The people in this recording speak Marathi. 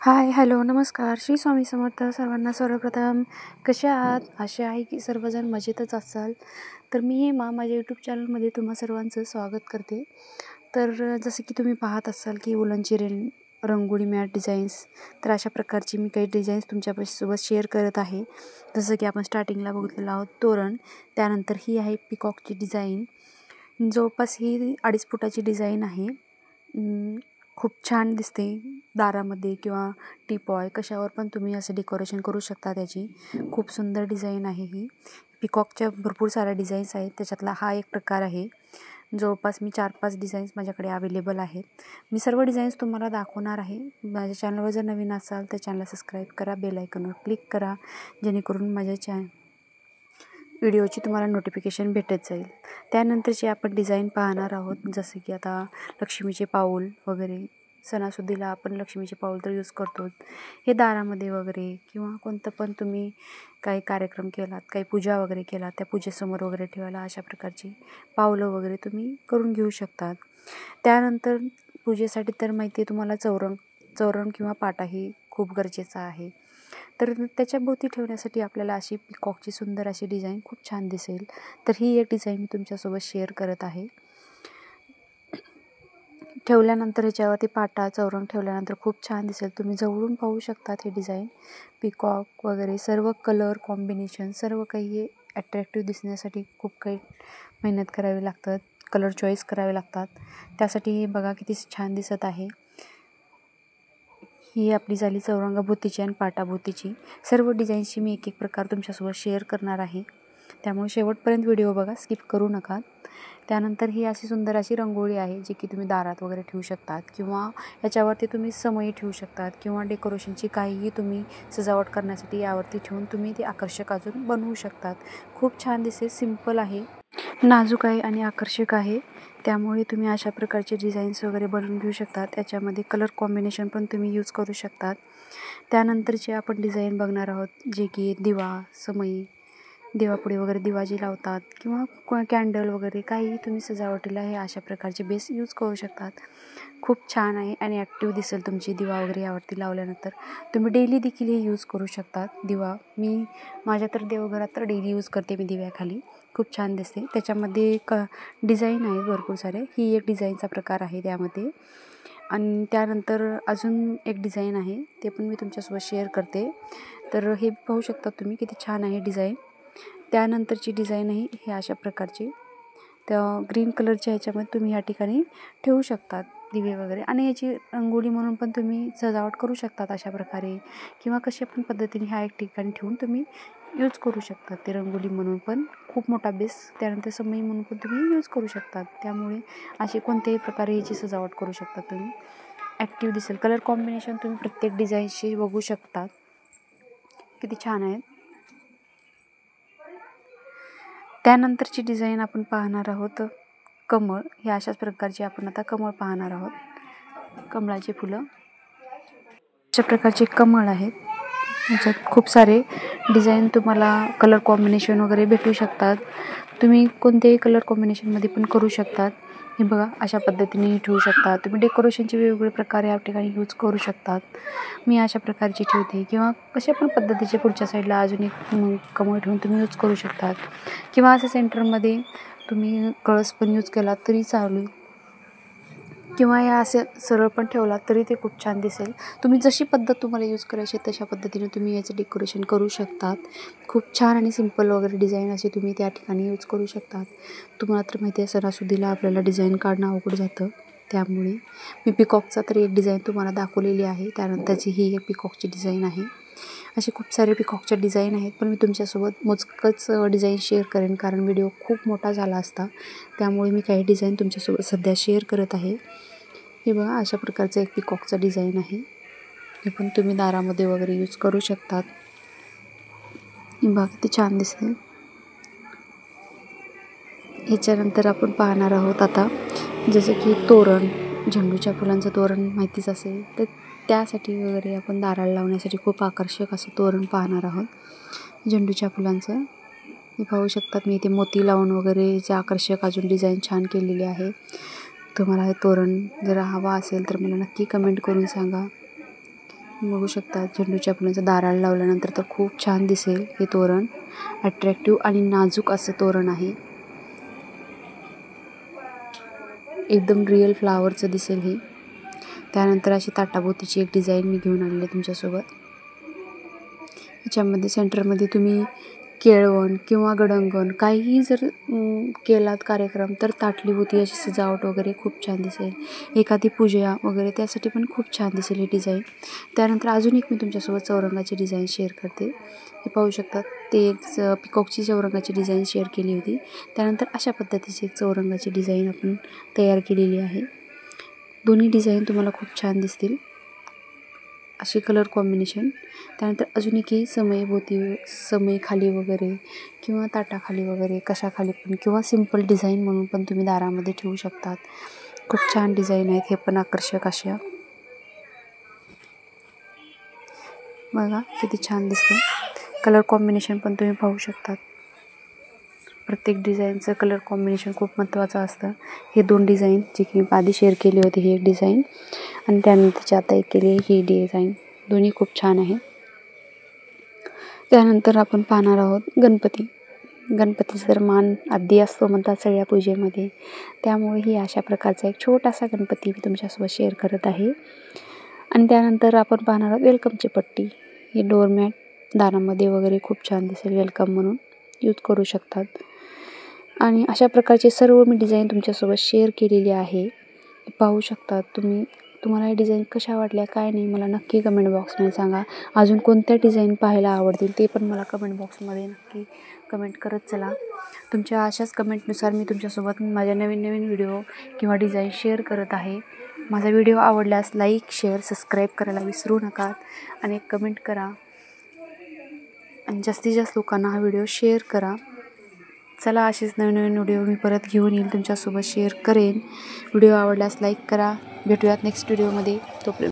हाय, हॅलो, नमस्कार. श्री स्वामी समर्थ. सर्वांना सर्वप्रथम कसे आहात? आशा आहे की सर्वजण मजेतच असाल. तर मी हेमा माझ्या यूट्यूब चॅनलमध्ये तुम्हा सर्वांचं स्वागत करते. तर जसं की तुम्ही पाहत असाल की उलनची रंगोळी मॅट डिझाईन्स. तर अशा प्रकारची मी काही डिझाईन्स तुमच्यासोबत शेअर करत आहे. जसं की आपण स्टार्टिंगला बघितलेलं आहोत तोरण. त्यानंतर ही आहे पिकॉकची डिझाईन. जवळपास ही 2.5 फुटाची डिझाईन आहे. खूप छान दिसते दारामध्ये किंवा टीपॉय कशावर पण तुम्ही असं डेकोरेशन करू शकता. त्याची खूप सुंदर डिझाईन आहे ही. पिकॉकच्या भरपूर साऱ्या डिझाईन्स आहेत, त्याच्यातला हा एक प्रकार आहे. जवळपास मी 4-5 डिझाईन्स माझ्याकडे अवेलेबल आहेत. मी सर्व डिझाईन्स तुम्हाला दाखवणार आहे. माझ्या चॅनलवर जर नवीन असाल तर चॅनलला सबस्क्राईब करा, बेल आयकॉनवर क्लिक करा, जेणेकरून माझ्या व्हिडिओची तुम्हाला नोटिफिकेशन भेटत जाईल. त्यानंतरची आपण डिझाईन पाहणार आहोत. जसं की आता लक्ष्मीचे पाऊल वगैरे, सणासुदीला आपण लक्ष्मीचे पाऊल तर यूज करतोच. हे दारामध्ये वगैरे किंवा कोणतं पण तुम्ही काही कार्यक्रम केलात, काही पूजा वगैरे केलात, त्या पूजेसमोर वगैरे ठेवायला अशा प्रकारची पावलं वगैरे तुम्ही करून घेऊ शकतात. त्यानंतर पूजेसाठी तर माहिती आहे तुम्हाला चौरंग किंवा पाटा ही खूप गरजेचं आहे. तर त्याच्या भोवती ठेवण्यासाठी आपल्याला अशी पिकॉकची सुंदर अशी डिझाईन खूप छान दिसेल. तर ही एक डिझाईन मी तुमच्यासोबत शेअर करत आहे. ठेवल्यानंतर ह्याच्यावरती पाटा चौरंग ठेवल्यानंतर खूप छान दिसेल. तुम्ही जवळून पाहू शकतात हे डिझाईन. पिकॉक वगैरे सर्व कलर कॉम्बिनेशन सर्व काही हे ॲट्रॅक्टिव्ह दिसण्यासाठी खूप काही मेहनत करावी लागतात, कलर चॉईस करावे लागतात. त्यासाठी हे बघा किती छान दिसत आहे. ही आपली झाली चौरंगाभोवतीची आणि पाटाभोवतीची. सर्व डिझाईन्सची मी एक प्रकार तुमच्यासोबत शेअर करणार आहे, त्यामुळे शेवटपर्यंत व्हिडिओ बघा, स्किप करू नका. त्यानंतर ही अशी सुंदर अशी रंगोळी आहे, जी की तुम्ही दारात वगैरे ठेवू शकतात किंवा याच्यावरती तुम्ही समई ठेवू शकतात किंवा डेकोरेशनची काहीही तुम्ही सजावट करण्यासाठी यावरती ठेवून तुम्ही ते आकर्षक अजून बनवू शकतात. खूप छान दिसेल, सिंपल आहे, नाजूक आहे आणि आकर्षक आहे. त्यामुळे तुम्ही अशा प्रकारचे डिझाईन्स वगैरे बनवून घेऊ शकतात. त्याच्यामध्ये कलर कॉम्बिनेशन पण तुम्ही यूज करू शकतात. त्यानंतरचे आपण डिझाईन बघणार आहोत, जे की दिवा, समई, देवापुढे वगैरे दिवा जी लावतात किंवा कॅन्डल वगैरे काहीही तुम्ही सजावटीला हे अशा प्रकारचे बेस यूज करू शकतात. खूप छान आहे आणि ॲक्टिव्ह दिसेल तुमची दिवा वगैरे यावरती लावल्यानंतर. तुम्ही डेली देखील हे यूज करू शकतात. दिवा मी माझ्या तर देवघरात तर डेली यूज करते मी दिव्याखाली. खूप छान दिसते. त्याच्यामध्ये डिझाईन आहेत भरपूर सारे. ही एक डिझाईनचा प्रकार आहे त्यामध्ये. आणि त्यानंतर अजून एक डिझाईन आहे, ते पण मी तुमच्यासोबत शेअर करते. तर हे पाहू शकता तुम्ही किती छान आहे डिझाईन. त्यानंतरची डिझाईन आहे हे अशा प्रकारची. त्या ग्रीन कलरच्या ह्याच्यामध्ये तुम्ही या ठिकाणी ठेवू शकतात दिवे वगैरे, आणि याची रंगोळी म्हणून पण तुम्ही सजावट करू शकतात अशा प्रकारे, किंवा कशा पण पद्धतीने ह्या एक ठिकाणी ठेवून तुम्ही यूज करू शकतात. ते रंगोळी म्हणून पण खूप मोठा बेस, त्यानंतर समई म्हणून पण तुम्ही यूज करू शकतात. त्यामुळे असे कोणत्याही प्रकारे याची सजावट करू शकता तुम्ही. ॲक्टिव्ह दिसेल. कलर कॉम्बिनेशन तुम्ही प्रत्येक डिझाईनशी बघू शकतात, किती छान आहेत. त्यानंतरची डिझाईन आपण पाहणार आहोत कमळ. हे अशाच प्रकारचे आपण आता कमळ पाहणार आहोत. कमळाची फुलं अशा प्रकारचे कमळ आहेत. याच्यात खूप सारे डिझाईन तुम्हाला कलर कॉम्बिनेशन वगैरे भेटू शकतात. तुम्ही कोणत्याही कलर कॉम्बिनेशनमध्ये पण करू शकतात. हे बघा अशा पद्धतीने ठेवू शकतात. तुम्ही डेकोरेशनचे वेगवेगळे प्रकार या ठिकाणी यूज करू शकतात. मी अशा प्रकारची ठेवते, किंवा कशा पण पद्धतीचे पुढच्या साईडला अजून एक कमळ ठेवून तुम्ही यूज करू शकतात. किंवा असं सेंटरमध्ये तुम्ही कळस पण यूज केला तरी चालेल, किंवा या असे सरळ पण ठेवला तरी ते खूप छान दिसेल. तुम्ही जशी पद्धत तुम्हाला यूज करायची तशा पद्धतीने तुम्ही याचं डेकोरेशन करू शकतात. खूप छान आणि सिंपल वगैरे डिझाईन असे तुम्ही त्या ठिकाणी यूज करू शकतात. तुम्हाला तर माहिती आहे सणासुदीला आपल्याला डिझाईन काढणं अवघड जातं. त्यामुळे मी पिकॉकचा तर एक डिझाईन तुम्हाला दाखवलेली आहे. त्यानंतरची ही एक पिकॉकची डिझाईन आहे. असे खूप सारे पिकॉकच्या डिझाईन आहेत, पण मी तुमच्यासोबत मोजकंच डिझाईन शेअर करेन, कारण व्हिडिओ खूप मोठा झाला असता. त्यामुळे मी काही डिझाईन तुमच्यासोबत सध्या शेअर करत आहे. हे बघा अशा प्रकारचं एक पिकॉकचं डिझाईन आहे. हे पण तुम्ही दारामध्ये वगैरे यूज करू शकतात. हे बघा किती छान दिसते. ह्याच्यानंतर आपण पाहणार आहोत आता, जसं की तोरण. झेंडूच्या फुलांचं तोरण माहितीच असेल, तर त्यासाठी वगैरे आपण दाराला लावण्यासाठी खूप आकर्षक असं तोरण पाहणार आहोत झेंडूच्या फुलांचं. हे पाहू शकतात मी इथे मोती लावून वगैरे जे आकर्षक अजून डिझाईन छान केलेली आहे. तुम्हाला हे तोरण जर हवा असेल तर मला नक्की कमेंट करून सांगा. बघू शकता झेंडूच्या फुलांचं दाराला लावल्यानंतर तर खूप छान दिसेल हे तोरण. अट्रॅक्टिव्ह आणि नाजूक असं तोरण आहे. एकदम रिअल फ्लावरचं दिसेल हे. त्यानंतर अशी ताटाभोवतीची एक डिझाईन मी घेऊन आलेली आहे तुमच्यासोबत. याच्यामध्ये सेंटरमध्ये तुम्ही केळवण किंवा गडंगण काहीही जर केलात कार्यक्रम तर ताटलीभोवती अशी सजावट वगैरे खूप छान दिसेल. एखादी पूजा वगैरे त्यासाठी पण खूप छान दिसेल ही डिझाईन. त्यानंतर अजून एक मी तुमच्यासोबत चौरंगाची डिझाईन शेअर करते. हे पाहू शकतात ते एक पिकॉकची चौरंगाची डिझाईन शेअर केली होती. त्यानंतर अशा पद्धतीची एक चौरंगाची डिझाईन आपण तयार केलेली आहे. दोन्ही डिझाईन तुम्हाला खूप छान दिसतील अशी कलर कॉम्बिनेशन. त्यानंतर अजून एक ही समय खाली वगैरे किंवा ताटाखाली वगैरे कशाखाली पण किंवा सिंपल डिझाईन म्हणून पण तुम्ही दारामध्ये ठेवू शकतात. खूप छान डिझाईन आहेत हे पण आकर्षक अशा. बघा किती छान दिसते. कलर कॉम्बिनेशन पण तुम्ही पाहू शकतात. प्रत्येक डिझाईनचं कलर कॉम्बिनेशन खूप महत्त्वाचं असतं. हे 2 डिझाईन जी की आधी शेअर केली होती ही एक डिझाईन आणि त्यानंतरची आता एक केली ही डिझाईन. दोन्ही खूप छान आहे. त्यानंतर आपण पाहणार आहोत गणपती. गणपतीचा तर मान आद्य असतो म्हणतात सगळ्या पूजेमध्ये. त्यामुळे ही अशा प्रकारचा एक छोटासा गणपती मी तुमच्यासोबत शेअर करत आहे. आणि त्यानंतर आपण पाहणार आहोत वेलकमची पट्टी. ही डोरमॅट दारामध्ये वगैरे खूप छान दिसेल वेलकम म्हणून यूज करू शकतात. आणि अशा प्रकारचे सर्व मी डिझाईन तुमच्यासोबत शेअर केलेली आहे. पाहू शकता तुम्हाला हे डिझाईन कशा वाटल्या काय नाही मला नक्की कमेंट बॉक्समध्ये सांगा. अजून कोणत्या डिझाईन पाहायला आवडतील ते पण मला कमेंट बॉक्समध्ये नक्की कमेंट करत चला. तुमच्या अशाच कमेंटनुसार मी तुमच्यासोबत माझ्या नवीन व्हिडिओ किंवा डिझाईन शेअर करत आहे. माझा व्हिडिओ आवडल्यास लाईक शेअर सबस्क्राईब करायला विसरू नका आणि एक कमेंट करा आणि जास्तीत जास्त लोकांना हा व्हिडिओ शेअर करा. चला असेच नवीन व्हिडिओ मी परत घेऊन येईल तुमच्यासोबत शेअर करेन. व्हिडिओ आवडल्यास लाईक करा. भेटूयात नेक्स्ट व्हिडिओमध्ये. तोपर्यंत